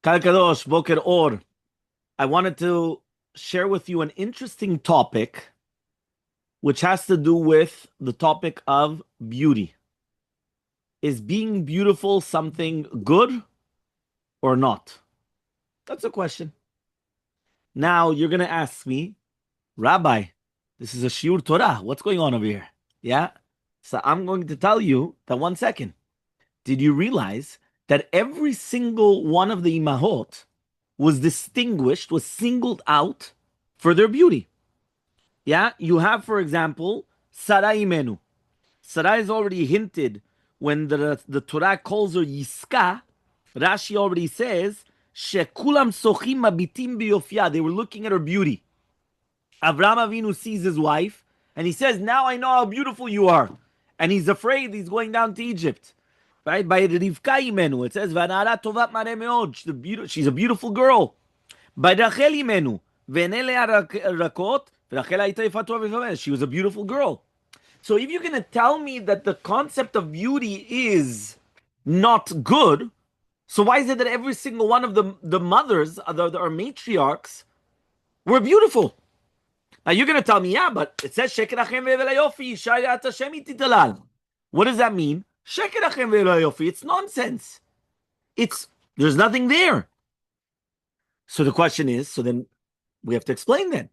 Kal Kadosh, Boker Or. I wanted to share with you an interesting topic, which has to do with the topic of beauty. Is being beautiful something good or not? That's a question. Now, you're going to ask me, Rabbi, this is a Shiur Torah. What's going on over here? Yeah? So I'm going to tell you that 1 second. Did you realize that every single one of the imahot was distinguished, was singled out for their beauty? Yeah, you have, for example, Sarai Imenu. Sarai is already hinted when the Torah calls her Yiska. Rashi already says, Shekulam sochim mabitim biyofia. They were looking at her beauty. Avraham Avinu sees his wife, and he says, now I know how beautiful you are. And he's afraid he's going down to Egypt. Right? By Rivka Imenu, it says, Vanara tovat mare meod. She's a beautiful girl. By Rachel Imenu, Venele rakot, she was a beautiful girl. So if you're going to tell me that the concept of beauty is not good, so why is it that every single one of the mothers, our matriarchs, were beautiful? Now you're going to tell me, yeah, but it says what does that mean? It's nonsense. There's nothing there. So the question is, so then we have to explain then,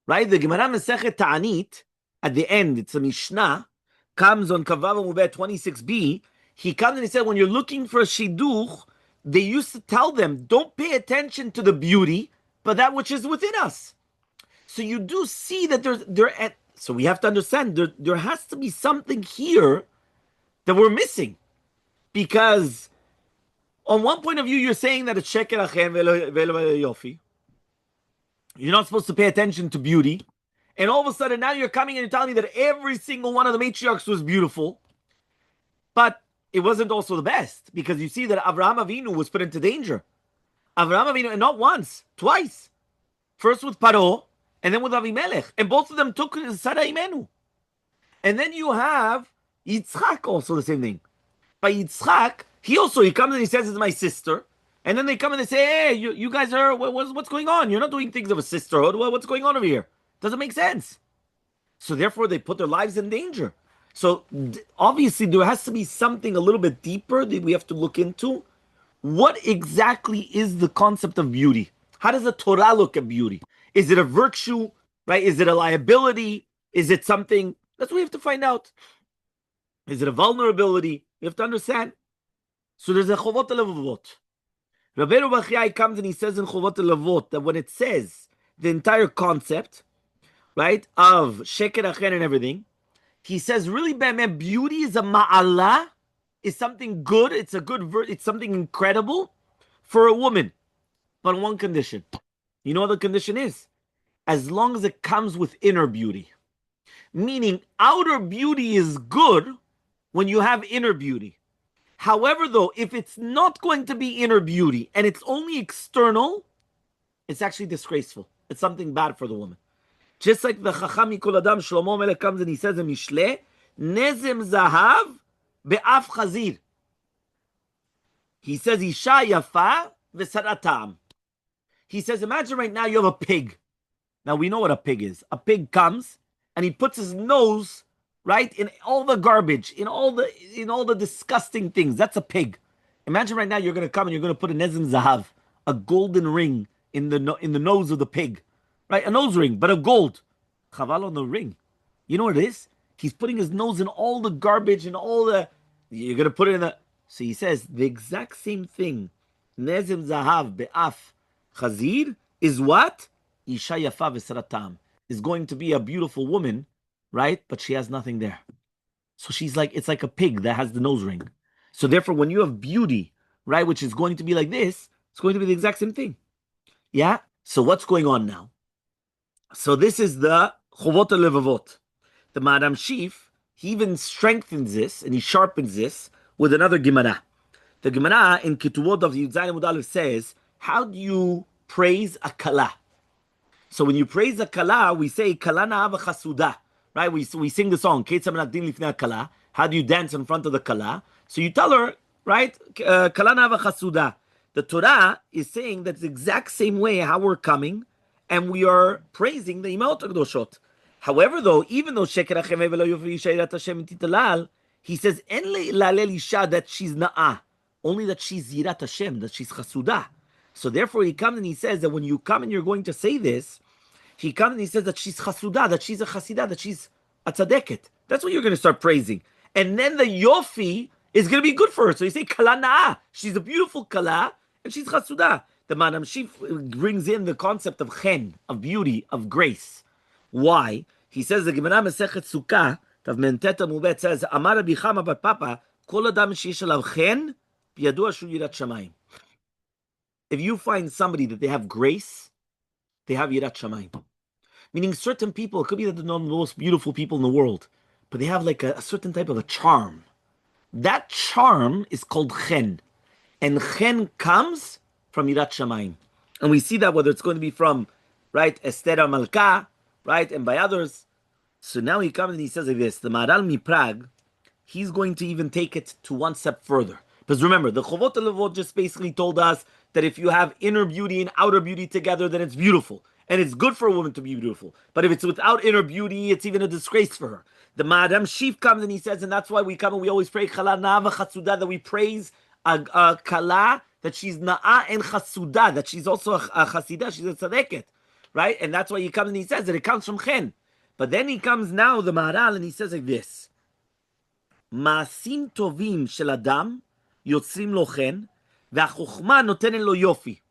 right? The Gemara Masechet Ta'anit, at the end, it's a Mishnah, comes on Kavav Mubeh 26b. He comes and he said, when you're looking for a shidduch, they used to tell them, don't pay attention to the beauty, but that which is within us. So you do see that so we have to understand, there has to be something here that we're missing. Because on one point of view, you're saying that it's sheker achem ve'lo yofi. You're not supposed to pay attention to beauty. And all of a sudden, now you're coming and you're telling me that every single one of the matriarchs was beautiful. But it wasn't also the best. Because you see that Avraham Avinu was put into danger. Avraham Avinu, and not once, twice. First with Paro, and then with Avimelech. And both of them took Sarah Imenu. And then you have Yitzchak, also the same thing. By Yitzchak, he comes and he says, it's my sister. And then they come and they say, hey, you guys are, what's going on? You're not doing things of a sisterhood. What's going on over here? Doesn't make sense. So therefore, they put their lives in danger. So obviously, there has to be something a little bit deeper that we have to look into. What exactly is the concept of beauty? How does the Torah look at beauty? Is it a virtue, right? Is it a liability? Is it something? That's what we have to find out. Is it a vulnerability? We have to understand. So there's a Chovot HaLevavot. Rabbeinu Bachiyai comes and he says in Chovot HaLevavot that when it says the entire concept, right, of Sheker Achen and everything, he says really, beauty is a ma'ala, is something good, it's it's something incredible for a woman. But on one condition. You know what the condition is? As long as it comes with inner beauty. Meaning, outer beauty is good when you have inner beauty. However, though, if it's not going to be inner beauty and it's only external, it's actually disgraceful. It's something bad for the woman. Just like the Chacham Mikol Adam, Shlomo Melech comes and he says in Mishle, Nezem Zahav be'af chazir. He says, Isha yafa v'saratam. He says, imagine right now you have a pig. Now we know what a pig is. A pig comes and he puts his nose right in all the garbage, in all the disgusting things. That's a pig. Imagine right now you're going to come and you're going to put a nezim zahav, a golden ring in the nose of the pig, right? A nose ring, but of gold. Chaval on the ring. You know what it is? He's putting his nose in all the garbage and you're going to put it in the. So he says the exact same thing. Nezim zahav be'af chazir is what? Isha yafa v'saratam. Is going to be a beautiful woman, right? But she has nothing there. So she's like, it's like a pig that has the nose ring. So therefore, when you have beauty, right, which is going to be like this, it's going to be the exact same thing. Yeah? So what's going on now? So this is the Chovot HaLevavot. The Madam Shif, he even strengthens this and he sharpens this with another Gemara. The Gemara in Ketubot of Yud Zayin Amud Aleph says, how do you praise a kala? So when you praise a kala, we say kala na'ava chasuda, right? We sing the song Ketzam Nakdim Lifnei Kala. How do you dance in front of the kala? So you tell her, right? Kala na'ava chasuda, The Torah is saying that's the exact same way how we're coming, and we are praising the Imaot HaKadoshot. However, though, even though Sheker HaChemei V'lo Yofi Yishayrat Hashem Titalal, he says, En le'lalel isha, that she's na'ah, only that she's Yirat Hashem, that she's chasudah. So therefore he comes and he says that when you come and you're going to say this, he comes and he says that she's chasudah, that she's a chasidah, that she's a tzadeket. That's what you're going to start praising. And then the yofi is going to be good for her. So you say kala na'ah, she's a beautiful kala, and she's chasudah. The Madam Shif brings in the concept of chen, of beauty, of grace. Why? He says the Gemara Masechet Sukkah, Tav Menteta Mubet says, Amar Rabbi Chama bar Papa, Kol Adam sheyesh alav chen, biyadua shu yirat shamayim. If you find somebody that they have grace, they have yirat shamayim. Meaning certain people, it could be that they're not the most beautiful people in the world, but they have like a certain type of a charm. That charm is called chen. And chen comes from yirat shamayim. And we see that whether it's going to be from, right, Esther Malka, right, and by others. So now he comes and he says like this, the Maharal Miprag, he's going to even take it to one step further. Because remember, the Chovot HaLevavot just basically told us that if you have inner beauty and outer beauty together, then it's beautiful. And it's good for a woman to be beautiful. But if it's without inner beauty, it's even a disgrace for her. The Madam Shif comes and he says, and that's why we come and we always pray Kala Na'ava Chatsudah, that we praise a Kala, that she's Na'ah and Chatsudah, that she's also a Chasidah, she's a Tzadeket. Right? And that's why he comes and he says that it comes from Chen. But then he comes now, the Maharal, and he says like this, Ma'asim tovim shel Adam yotzrim lo chen, ve'achochma notenet lo yofi.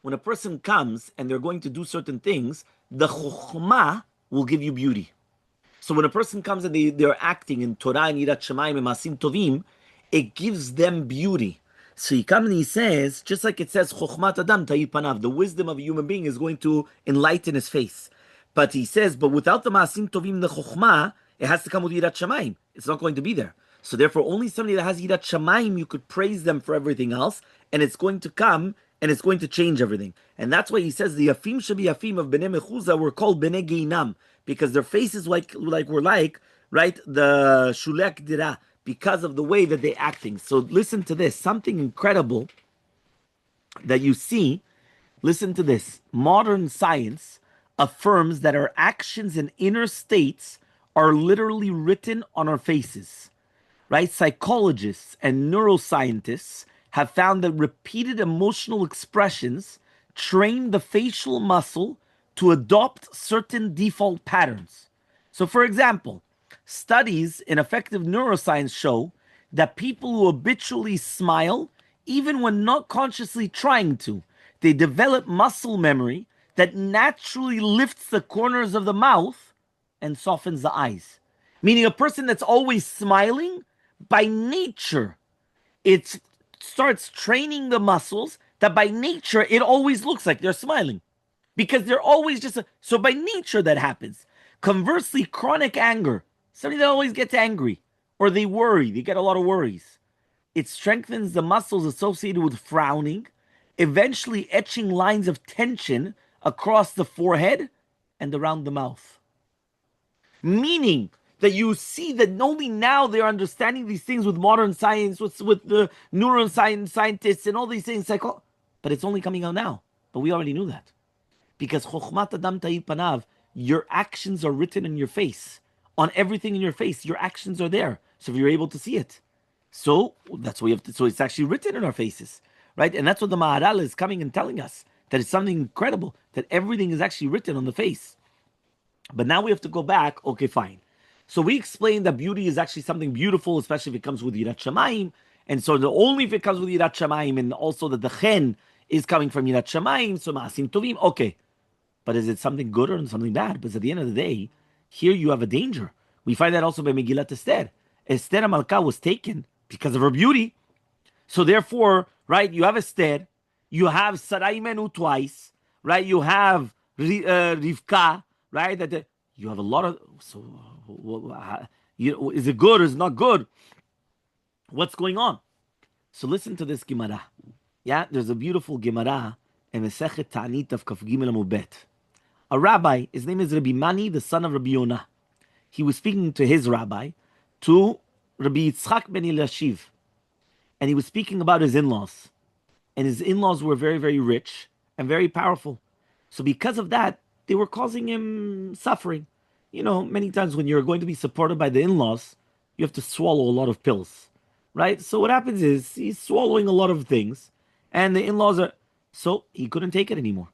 When a person comes and they're going to do certain things, the chochma will give you beauty. So when a person comes and they're acting in Torah and Yirat Shamayim and Ma'asim tovim, it gives them beauty. So he comes and he says, just like it says, Chochmat Adam Ta'ir Panav, the wisdom of a human being is going to enlighten his face. But he says, but without the Ma'asim Tovim, the Chochma, it has to come with Yirat Shamayim. It's not going to be there. So therefore, only somebody that has Yirat Shamayim, you could praise them for everything else, and it's going to come, and it's going to change everything. And that's why he says the Yafim Shabi Yafim of Bnei Mechuzah were called Bnei Geinam, because their faces were like, right, the Shulek Dira, because of the way that they're acting. So listen to this, something incredible that you see. Listen to this. Modern science affirms that our actions and inner states are literally written on our faces. Right? Psychologists and neuroscientists have found that repeated emotional expressions train the facial muscle to adopt certain default patterns. So for example, studies in effective neuroscience show that people who habitually smile, even when not consciously trying to, they develop muscle memory that naturally lifts the corners of the mouth and softens the eyes. Meaning a person that's always smiling, by nature, it starts training the muscles that by nature, it always looks like they're smiling. Because they're always so by nature that happens. Conversely, chronic anger, somebody that always gets angry, or they worry, they get a lot of worries. It strengthens the muscles associated with frowning, eventually etching lines of tension across the forehead and around the mouth. Meaning that you see that only now they're understanding these things with modern science, with the neuroscience scientists and all these things. Like, oh, but it's only coming out now. But we already knew that. Because Chochmat Adam Ta'ir Panav, your actions are written in your face. On everything in your face, your actions are there. So if you're able to see it. So that's what we have to, so it's actually written in our faces. Right? And that's what the Maharal is coming and telling us. That it's something incredible. That everything is actually written on the face. But now we have to go back. Okay, fine. So we explained that beauty is actually something beautiful, especially if it comes with Yirat Shamayim. And so only if it comes with Yirat Shamayim, and also that the chen is coming from Yirat Shamayim, so Ma'asim Tovim, okay. But is it something good or something bad? Because at the end of the day, here you have a danger. We find that also by Megillat Esther. Esther Malka was taken because of her beauty. So therefore, right, you have Esther, you have Sarai Menu twice, right? You have Rivka, right? That you have a lot of. So, is it good or is it not good? What's going on? So listen to this Gemara. Yeah, there's a beautiful Gemara in Mesechet Ta'anit of Kaf Gimel Amud Bet. A rabbi, his name is Rabbi Mani, the son of Rabbi Yonah. He was speaking to his rabbi, to Rabbi Yitzchak ben Eliashiv, and he was speaking about his in-laws. and his in-laws were very, very rich and very powerful. So because of that, they were causing him suffering. Many times when you're going to be supported by the in-laws, you have to swallow a lot of pills, right? So what happens is he's swallowing a lot of things, and the in-laws are so he couldn't take it anymore.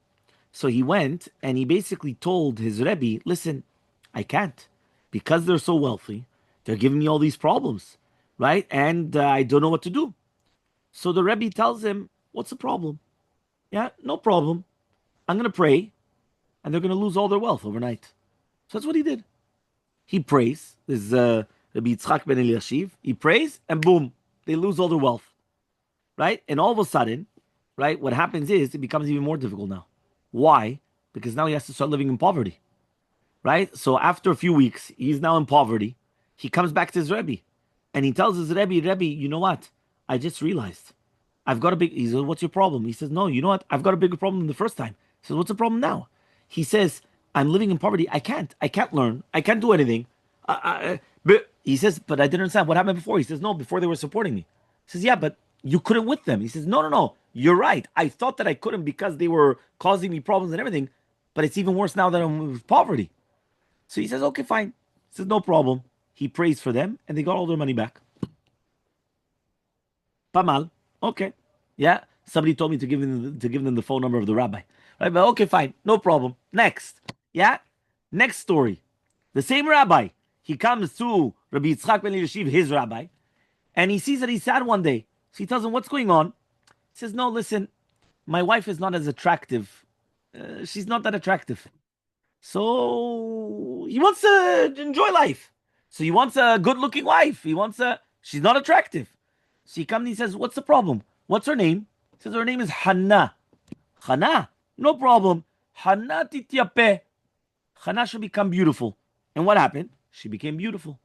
So he went and he basically told his Rebbe, listen, I can't. Because they're so wealthy, they're giving me all these problems, right? And I don't know what to do. So the Rebbe tells him, what's the problem? Yeah, no problem. I'm going to pray, and they're going to lose all their wealth overnight. So that's what he did. He prays. There's Rabbi Yitzchak ben Eliashiv. He prays, and boom, they lose all their wealth, right? And all of a sudden, right, what happens is it becomes even more difficult now. Why? Because now he has to start living in poverty, right? So after a few weeks, he's now in poverty. He comes back to his Rebbe, and he tells his Rebbe, you know what? I just realized I've got a big. He says, what's your problem? He says, no, you know what? I've got a bigger problem than the first time. He says, what's the problem now? He says, I'm living in poverty. I can't learn. I can't do anything. But he says, but I didn't understand what happened before. He says, no, before they were supporting me. He says, yeah, but you couldn't with them. He says, no, no, no. You're right. I thought that I couldn't because they were causing me problems and everything. But it's even worse now that I'm with poverty. So he says, okay, fine. He says, no problem. He prays for them, and they got all their money back. Pamal. Okay. Yeah. Somebody told me to give them the phone number of the rabbi. Right? But okay, fine. No problem. Next. Yeah. Next story. The same rabbi. He comes to Rabbi Yitzchak ben Eliashiv, his rabbi, and he sees that he's sad one day. So he tells him, what's going on? He says, no, listen, my wife is not as attractive. She's not that attractive. So he wants to enjoy life. So he wants a good-looking wife. She's not attractive. So he comes and he says, what's the problem? What's her name? He says, her name is Hannah. Hannah, no problem. Hannah tityape. Hannah should become beautiful. And what happened? She became beautiful.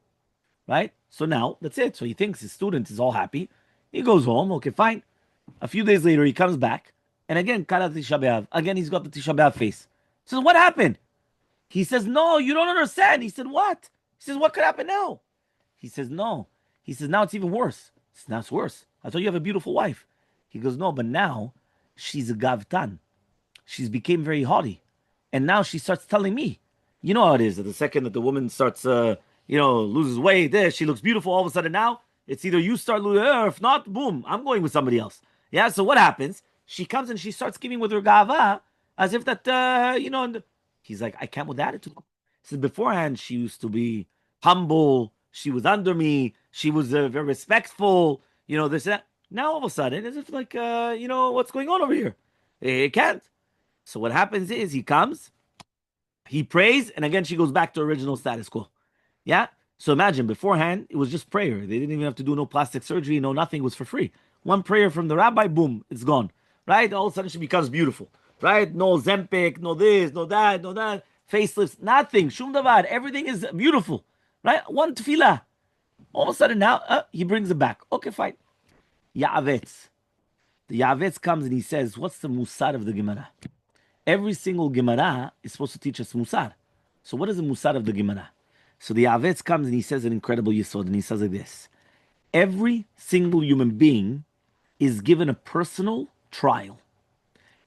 Right? So now, that's it. So he thinks his student is all happy. He goes home. Okay, fine. A few days later, he comes back. And again, Kala Tisha B'Av. Again, he's got the Tisha B'Av face. He says, what happened? He says, no, you don't understand. He said, what? He says, what could happen now? He says, no. He says, now it's even worse. He says, now it's worse. I thought you have a beautiful wife. He goes, no, but now she's a gavtan. She's became very haughty. And now she starts telling me, you know how it is, that the second that the woman starts, loses weight, there, she looks beautiful, all of a sudden now, it's either you start losing her, or if not, boom, I'm going with somebody else. Yeah, so what happens? She comes and she starts giving with her gava, as if that, he's like, I can't with that attitude. He said, beforehand, she used to be humble, she was under me, she was very respectful, this and that. Now all of a sudden, as if like, what's going on over here? It can't. So what happens is he comes, he prays, and again she goes back to original status quo. Yeah? So imagine, beforehand, it was just prayer. They didn't even have to do no plastic surgery, no nothing. It was for free. One prayer from the rabbi, boom, it's gone. Right? All of a sudden she becomes beautiful. Right? No Zempic, no this, no that, no that. Facelifts, nothing. Shum davar. Everything is beautiful. Right? One tefillah. All of a sudden now, he brings it back. Okay, fine. Ya'avetz. The Ya'avetz comes and he says, what's the musar of the Gemara? Every single Gemara is supposed to teach us musar. So what is the musar of the Gemara? So the Ya'avetz comes and he says an incredible yisod, and he says like this. Every single human being is given a personal trial.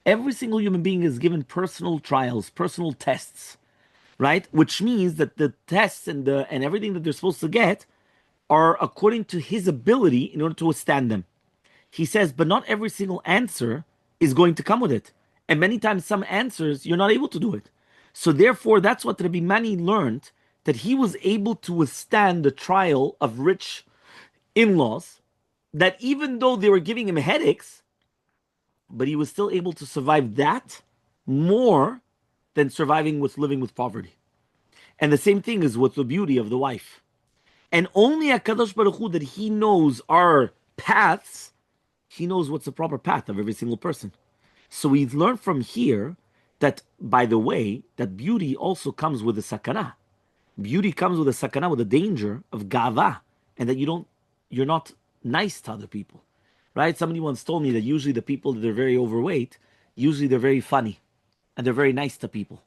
Every single human being is given personal trials, personal tests, right? Which means that the tests and everything that they're supposed to get are according to his ability in order to withstand them. He says, but not every single answer is going to come with it. And many times some answers, you're not able to do it. So therefore, that's what Rabbi Mani learned, that he was able to withstand the trial of rich in-laws, that even though they were giving him headaches, but he was still able to survive that more than surviving with living with poverty. And the same thing is with the beauty of the wife. And only HaKadosh Baruch Hu, that he knows our paths, he knows what's the proper path of every single person. So we've learned from here that, by the way, that beauty also comes with a sakana. Beauty comes with a sakana, with a danger of gava, and that you're not nice to other people, right? Somebody once told me that usually the people that are very overweight, usually they're very funny, and they're very nice to people,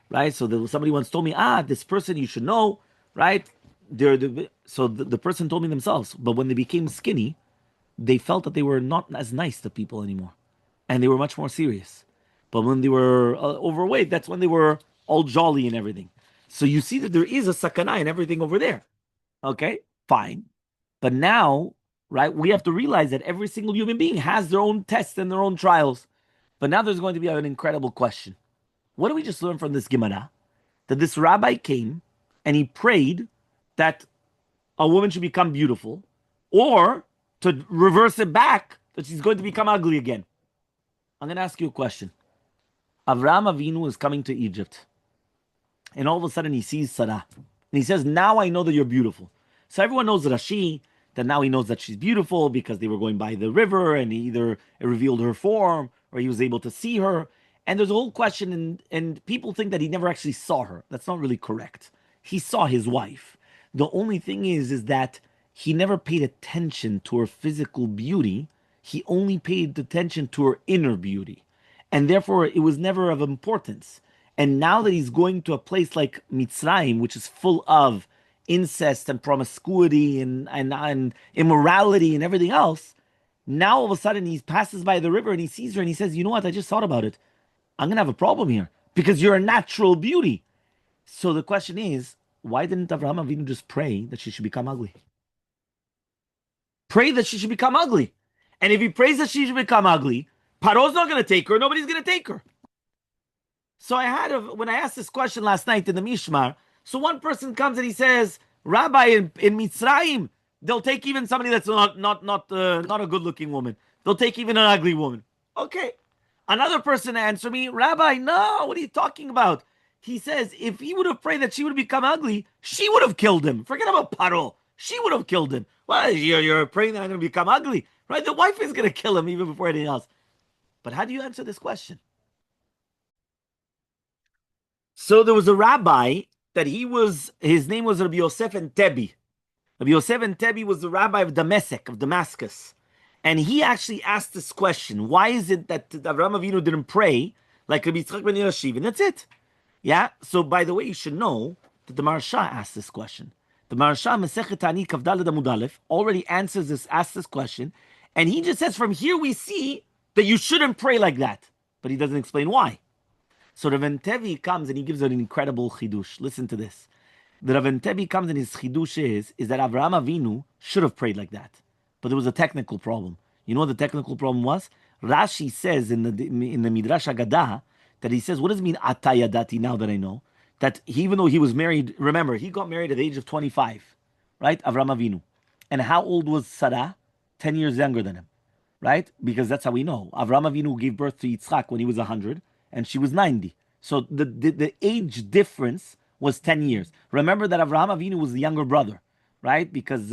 right? So somebody once told me, this person you should know, right? So the person told me themselves, but when they became skinny, they felt that they were not as nice to people anymore. and they were much more serious. But when they were overweight, that's when they were all jolly and everything. So you see that there is a sakana and everything over there. Okay, fine. But now, right, we have to realize that every single human being has their own tests and their own trials. But now there's going to be an incredible question. What do we just learn from this Gemara? That this rabbi came and he prayed that a woman should become beautiful, or to reverse it back, that she's going to become ugly again. I'm going to ask you a question. Avraham Avinu is coming to Egypt, and all of a sudden he sees Sarah, and he says, "Now I know that you're beautiful." So everyone knows Rashi that now he knows that she's beautiful because they were going by the river, and he either revealed her form or he was able to see her. And there's a whole question, and people think that he never actually saw her. That's not really correct. He saw his wife. The only thing is that he never paid attention to her physical beauty. He only paid attention to her inner beauty. And therefore, it was never of importance. And now that he's going to a place like Mitzrayim, which is full of incest and promiscuity and immorality and everything else, now all of a sudden he passes by the river and he sees her and he says, "You know what? I just thought about it. I'm going to have a problem here because you're a natural beauty." So the question is, why didn't Avraham Avinu just pray that she should become ugly? Pray that she should become ugly. And if he prays that she should become ugly, Paro's not going to take her. Nobody's going to take her. So when I asked this question last night in the Mishmar, so one person comes and he says, "Rabbi, in Mitzrayim, they'll take even somebody that's not a good looking woman. They'll take even an ugly woman." Okay. Another person answered me, "Rabbi, no, what are you talking about?" He says, if he would have prayed that she would become ugly, she would have killed him. Forget about Paro. She would have killed him. Well, you're praying that I'm going to become ugly, right? The wife is going to kill him even before anything else. But how do you answer this question? So there was a rabbi that his name was Rabbi Yosef and Tebi. Rabbi Yosef and Tebi was the rabbi of Damascus. And he actually asked this question: why is it that Avraham Avinu didn't pray like Rabbi Yitzchak ben Yashiv? And that's it. Yeah. So by the way, you should know that the Maharsha asked this question. The Maharsha Masechet Tani Kavdalad Amud Aleph already asks this question, and he just says from here we see that you shouldn't pray like that, but he doesn't explain why. So Rav Tevi comes and he gives an incredible chidush. Listen to this. The Rav Tevi comes and his chidush is that Avraham Avinu should have prayed like that, but there was a technical problem. You know what the technical problem was? Rashi says in the Midrash Haggadah that he says, what does it mean atayadati? Now that I know that even though he was married, remember he got married at the age of 25, right? Avraham Avinu, and how old was Sarah? 10 years younger than him, right? Because that's how we know. Avraham Avinu gave birth to Yitzchak when he was 100 and she was 90. So the age difference was 10 years. Remember that Avraham Avinu was the younger brother, right? Because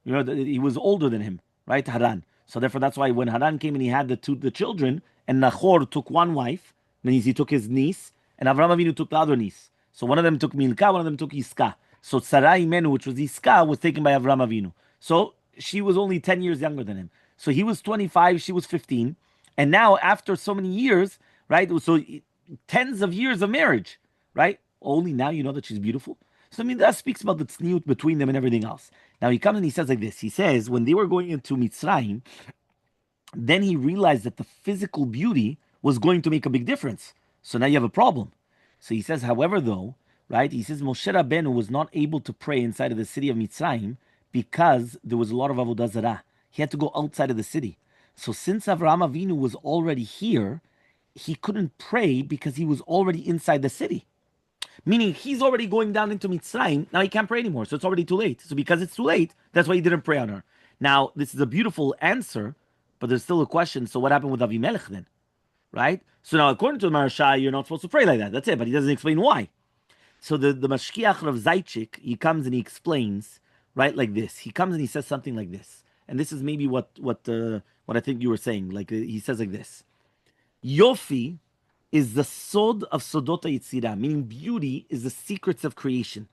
he was older than him, right? Haran. So therefore, that's why when Haran came and he had the children, and Nachor took one wife, then he took his niece, and Avraham Avinu took the other niece. So one of them took Milka, one of them took Iska. So Sarai Menu, which was Iska, was taken by Avraham Avinu. So she was only 10 years younger than him. So he was 25, she was 15. And now, after so many years, right? So tens of years of marriage, right? Only now you know that she's beautiful. So I mean, that speaks about the tzniut between them and everything else. Now he comes and he says like this. He says, when they were going into Mitzrayim, then he realized that the physical beauty was going to make a big difference. So now you have a problem. So he says, however, though, right? He says Moshe Rabbeinu was not able to pray inside of the city of Mitzrayim because there was a lot of avodah zarah. He had to go outside of the city. So since Avraham Avinu was already here, he couldn't pray because he was already inside the city. Meaning he's already going down into Mitzrayim. Now he can't pray anymore. So it's already too late. So because it's too late, that's why he didn't pray on her. Now, this is a beautiful answer, but there's still a question. So what happened with Avimelech then? Right? So now, according to the Maharsha, you're not supposed to pray like that. That's it. But he doesn't explain why. So the Mashkiach of Zaychik, he comes and he explains, right, like this. He comes and he says something like this. And this is maybe what I think you were saying. Like he says like this. Yofi is the sod of Sodota Yitzira, meaning beauty is the secrets of creation.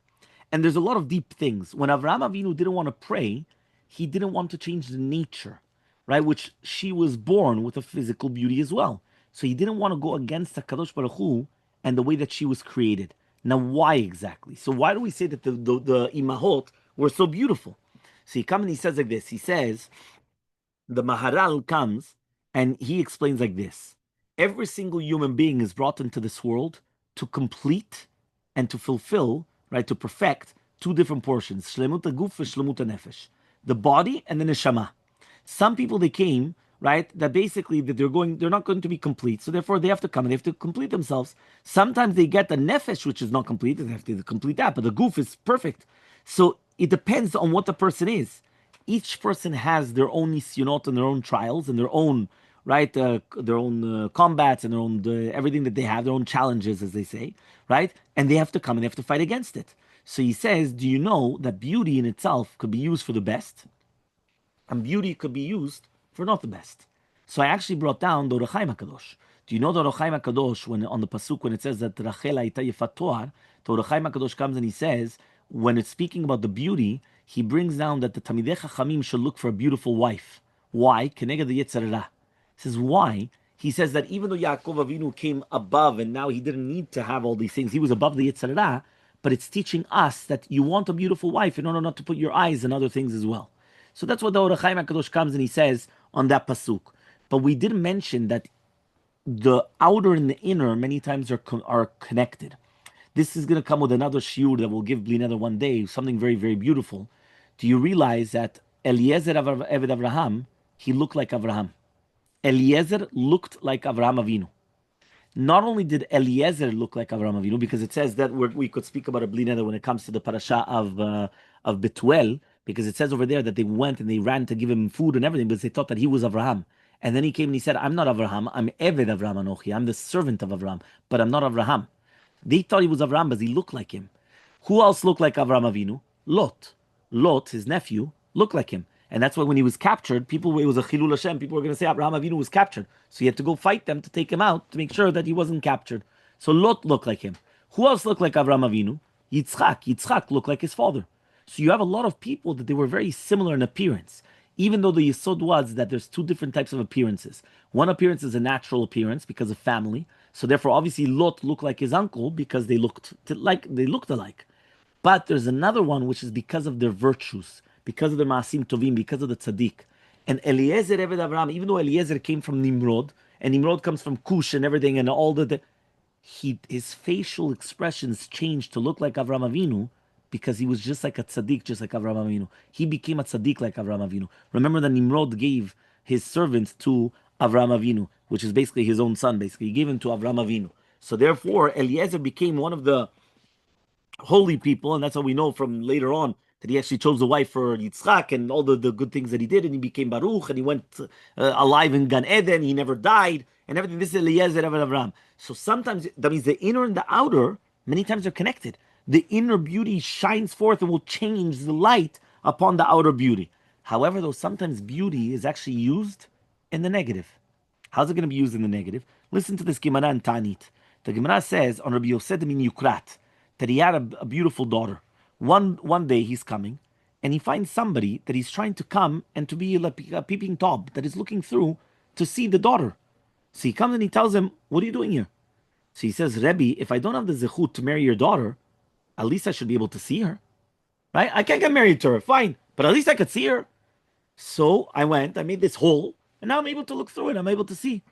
And there's a lot of deep things. When Avraham Avinu didn't want to pray, he didn't want to change the nature, right? Which she was born with a physical beauty as well. So he didn't want to go against HaKadosh Baruch Hu and the way that she was created. Now, why exactly? So why do we say that the Imahot were so beautiful? So he comes and he says like this. He says, the Maharal comes And he explains like this: every single human being is brought into this world to complete and to fulfill, right, to perfect two different portions, shlemut guf and shlemut nefesh, the body and the neshama. Some people they came, right, that basically that they're not going to be complete, so therefore they have to come and they have to complete themselves. Sometimes they get the nefesh which is not complete, they have to complete that, but the guf is perfect. So it depends on what the person is. Each person has their own nisyonot and their own trials and their own right, their own combats and their own everything that they have, their own challenges, as they say, right? And they have to come and they have to fight against it. So he says, do you know that beauty in itself could be used for the best, and beauty could be used for not the best? So I actually brought down the Orach Chaim HaKadosh. Do you know the Orach Chaim HaKadosh, when on the pasuk when it says that Rachel Hayta Yefat Toar, the Orach Chaim HaKadosh comes and he says, when it's speaking about the beauty, he brings down that the Tamidei Chachamim should look for a beautiful wife. Why? Keneged the Yetzer Hara. He says, why? He says that even though Yaakov Avinu came above and now he didn't need to have all these things, he was above the Yetzer Hara, but it's teaching us that you want a beautiful wife in order not to put your eyes in other things as well. So that's what the Orach Chaim HaKadosh comes and he says on that pasuk. But we did mention that the outer and the inner many times are connected. This is going to come with another shiur that we'll give Bli Neder one day, something very, very beautiful. Do you realize that Eliezer Eved Avraham, he looked like Avraham? Eliezer looked like Avraham Avinu. Not only did Eliezer look like Avraham Avinu, because it says that we could speak about a Bli Neder when it comes to the parasha of Betuel, because it says over there that they went and they ran to give him food and everything because they thought that he was Avraham. And then he came and he said, I'm not Avraham, I'm Eved Avraham Anochi, I'm the servant of Avraham, but I'm not Avraham. They thought he was Avraham because he looked like him. Who else looked like Avraham Avinu? Lot. Lot, his nephew, looked like him. And that's why when he was captured, it was a Chilul Hashem, people were going to say Avraham Avinu was captured. So he had to go fight them to take him out to make sure that he wasn't captured. So Lot looked like him. Who else looked like Avraham Avinu? Yitzchak. Yitzchak looked like his father. So you have a lot of people that they were very similar in appearance, even though the Yesod was that there's two different types of appearances. One appearance is a natural appearance because of family. So therefore, obviously, Lot looked like his uncle because they looked alike. But there's another one which is because of their virtues, because of the Maasim Tovim, because of the Tzaddik. And Eliezer Eved Avraham, even though Eliezer came from Nimrod, and Nimrod comes from Cush and everything, and all his facial expressions changed to look like Avraham Avinu because he was just like a tzaddik, just like Avraham Avinu. He became a tzaddik like Avraham Avinu. Remember that Nimrod gave his servants to Avraham Avinu, which is basically his own son. Basically, he gave him to Avraham Avinu. So therefore, Eliezer became one of the holy people, and that's how we know from later on that he actually chose a wife for Yitzchak and all the good things that he did, and he became Baruch, and he went alive in Gan Eden, he never died, and everything. This is Eliezer of Avraham. So sometimes, that means the inner and the outer, many times are connected. The inner beauty shines forth and will change the light upon the outer beauty. However, though, sometimes beauty is actually used in the negative. How's it going to be used in the negative? Listen to this Gemara in Tanit. The Gemara says on Rabbi Yosef min Yukrat that he had a beautiful daughter. One day he's coming and he finds somebody that he's trying to come and to be a peeping Tom that is looking through to see the daughter. So he comes and he tells him, what are you doing here? So he says, Rebbe, if I don't have the zechut to marry your daughter, at least I should be able to see her. Right? I can't get married to her, fine, but at least I could see her. So I made this hole, and now I'm able to look through it, I'm able to see.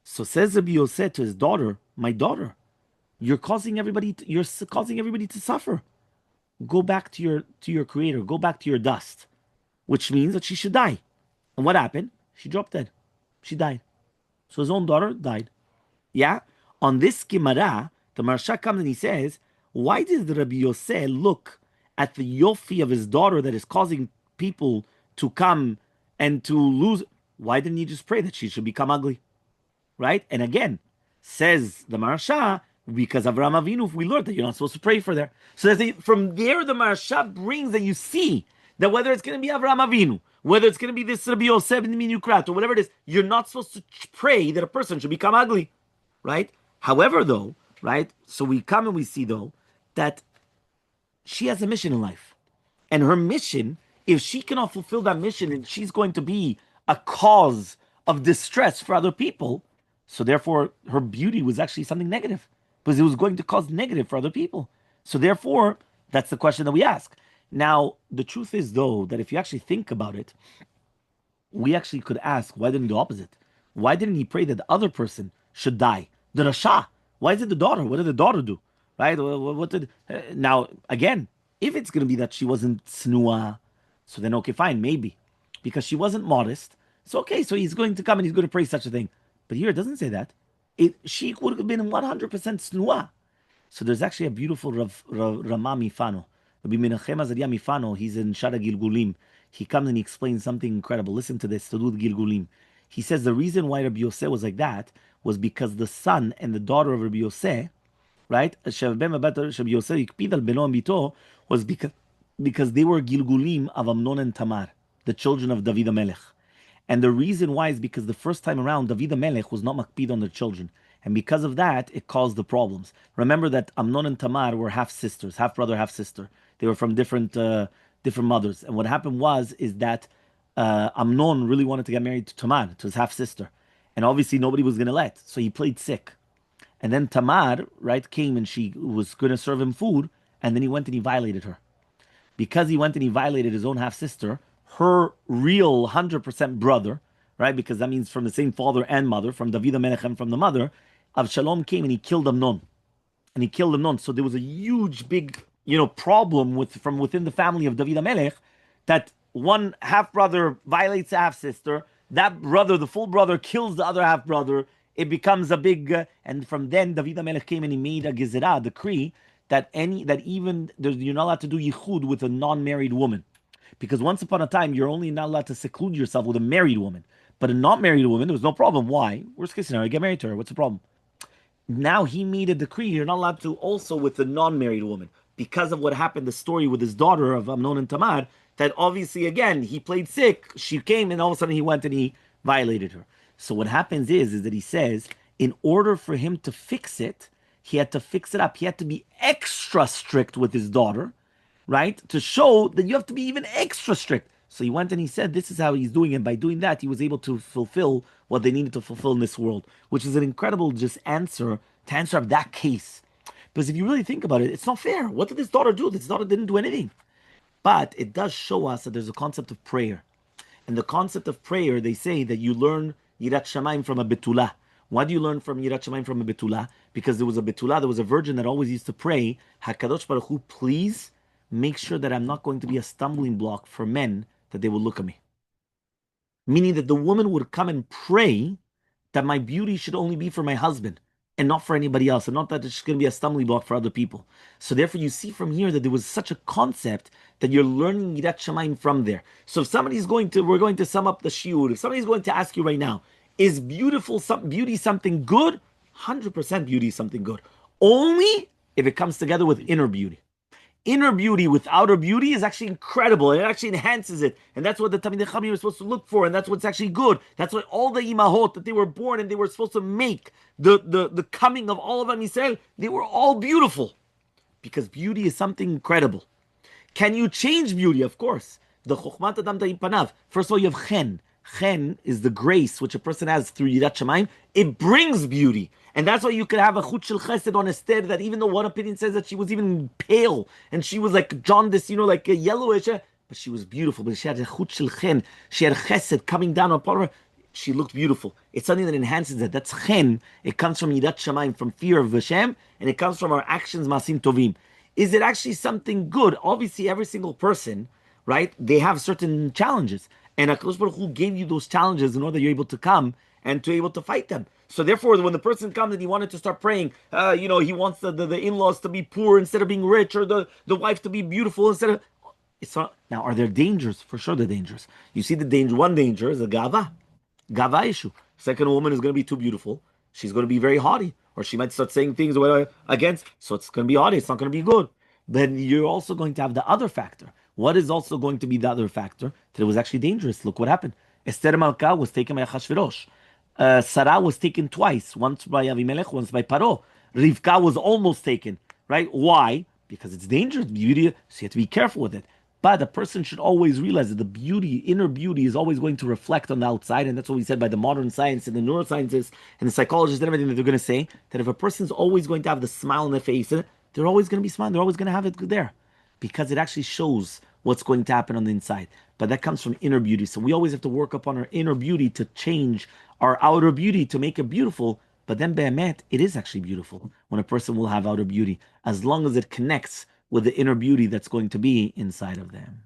So says Rabbi Yosef to his daughter, my daughter, you're causing everybody to suffer. Go back to your creator, go back to your dust, which means that she should die. And what happened? She dropped dead. She died. So his own daughter died. Yeah? On this Gemara, the Marsha comes and he says, why did Rabbi Yosef look at the yofi of his daughter that is causing people to come and to lose? Why didn't he just pray that she should become ugly? Right? And again, says the Marsha, because Avraham Avinu, we learned that you're not supposed to pray for there. So from there, the Marsha brings that you see that whether it's going to be Avraham Avinu, whether it's going to be this Rabbi Yosef in the Minukrat, or whatever it is, you're not supposed to pray that a person should become ugly, right? However, though, right, so we come and we see, though, that she has a mission in life. And her mission, if she cannot fulfill that mission and she's going to be a cause of distress for other people, so therefore her beauty was actually something negative, because it was going to cause negative for other people. So therefore, that's the question that we ask. Now, the truth is, though, that if you actually think about it, we actually could ask, why didn't we do the opposite? Why didn't he pray that the other person should die? The Rasha. Why is it the daughter? What did the daughter do? Right? What did now again? If it's going to be that she wasn't snua, so then okay, fine, maybe because she wasn't modest. So okay, so he's going to come and he's going to pray such a thing. But here it doesn't say that. She would have been 100% snua. So there's actually a beautiful Rama Mifano. Rabbi Menachem Azaria Mifano, he's in Shara Gilgulim. He comes and he explains something incredible. Listen to this, to do with Gilgulim. He says the reason why Rabbi Yosef was like that was because the son and the daughter of Rabbi Yosef, right? Was because they were Gilgulim of Amnon and Tamar, the children of David Melech. And the reason why is because the first time around, David Melech was not makpid on their children. And because of that, it caused the problems. Remember that Amnon and Tamar were half sisters, half brother, half sister. They were from different mothers. And what happened is that Amnon really wanted to get married to Tamar, to his half sister. And obviously nobody was going to let. So he played sick. And then Tamar, right, came and she was going to serve him food. And then he went and he violated her. Because he went and he violated his own half sister, her real 100% brother, right? Because that means from the same father and mother, from David Melech and from the mother, Avshalom came and he killed Amnon. And he killed Amnon. So there was a huge, big, problem from within the family of David Melech that one half brother violates a half sister. That brother, the full brother, kills the other half brother. It becomes a big, and from then David Melech came and he made a gezerah, decree that even you're not allowed to do yichud with a non-married woman. Because once upon a time, you're only not allowed to seclude yourself with a married woman. But a not married woman, there was no problem. Why? Worst case scenario, get married to her. What's the problem? Now he made a decree, you're not allowed to also with the non-married woman. Because of what happened, the story with his daughter of Amnon and Tamar, that obviously, again, he played sick. She came and all of a sudden he went and he violated her. So what happens is that he says, in order for him to fix it, he had to fix it up. He had to be extra strict with his daughter, right? To show that you have to be even extra strict. So he went and he said, this is how he's doing it. By doing that, he was able to fulfill what they needed to fulfill in this world, which is an incredible just answer to answer of that case. Because if you really think about it, it's not fair. What did this daughter do? This daughter didn't do anything. But it does show us that there's a concept of prayer. And the concept of prayer, they say that you learn Yirat Shamayim from a Betula. Why do you learn from Yirat Shamayim from a Betula? Because there was a Betula, there was a virgin that always used to pray, HaKadosh Baruch Hu, please make sure that I'm not going to be a stumbling block for men, that they will look at me. Meaning that the woman would come and pray that my beauty should only be for my husband and not for anybody else, and not that it's going to be a stumbling block for other people. So therefore you see from here that there was such a concept that you're learning Yirat Shamayim from there. So if we're going to sum up the shiur, if somebody's going to ask you right now, is beauty something good? 100% beauty is something good. Only if it comes together with inner beauty. Inner beauty with outer beauty is actually incredible. It actually enhances it. And that's what the Talmidei Chachamim are supposed to look for. And that's what's actually good. That's why all the imahot that they were born and they were supposed to make the coming of all of Am Yisrael, they were all beautiful. Because beauty is something incredible. Can you change beauty? Of course. The Chokhmat Adam Ta'im Panav. First of all, you have chen. Chen is the grace which a person has through Yirat Shamayim. It brings beauty. And that's why you could have a chut shel chesed on Esther, that even though one opinion says that she was even pale, and she was like jaundice, like a yellowish, but she was beautiful. But she had a chut shel chen. She had chesed coming down upon her. She looked beautiful. It's something that enhances it. That's chen. It comes from Yirat Shamayim, from fear of Hashem, and it comes from our actions, masim tovim. Is it actually something good? Obviously, every single person, right, they have certain challenges. And HaKadosh Baruch Hu gave you those challenges in order that you're able to come and to able to fight them. So therefore, when the person comes and he wanted to start praying, he wants the in-laws to be poor instead of being rich, or the wife to be beautiful instead of... It's not. Now, are there dangers? For sure they're dangerous. You see the danger. One danger is a gava issue. Second, a woman is going to be too beautiful. She's going to be very haughty. Or she might start saying things against. So it's going to be haughty. It's not going to be good. Then you're also going to have the other factor. What is also going to be the other factor? That it was actually dangerous. Look what happened. Esther Malka was taken by Achashverosh. Sarah was taken twice. Once by Avimelech, once by Paro. Rivka was almost taken. Right? Why? Because it's dangerous. Beauty. So you have to be careful with it. But a person should always realize that the beauty, inner beauty, is always going to reflect on the outside. And that's what we said by the modern science and the neuroscientists and the psychologists and everything, that they're going to say that if a person's always going to have the smile on their face, they're always going to be smiling. They're always going to have it there. Because it actually shows what's going to happen on the inside. But that comes from inner beauty. So we always have to work upon our inner beauty to change our outer beauty to make it beautiful, but then be'emet, it is actually beautiful when a person will have outer beauty, as long as it connects with the inner beauty that's going to be inside of them.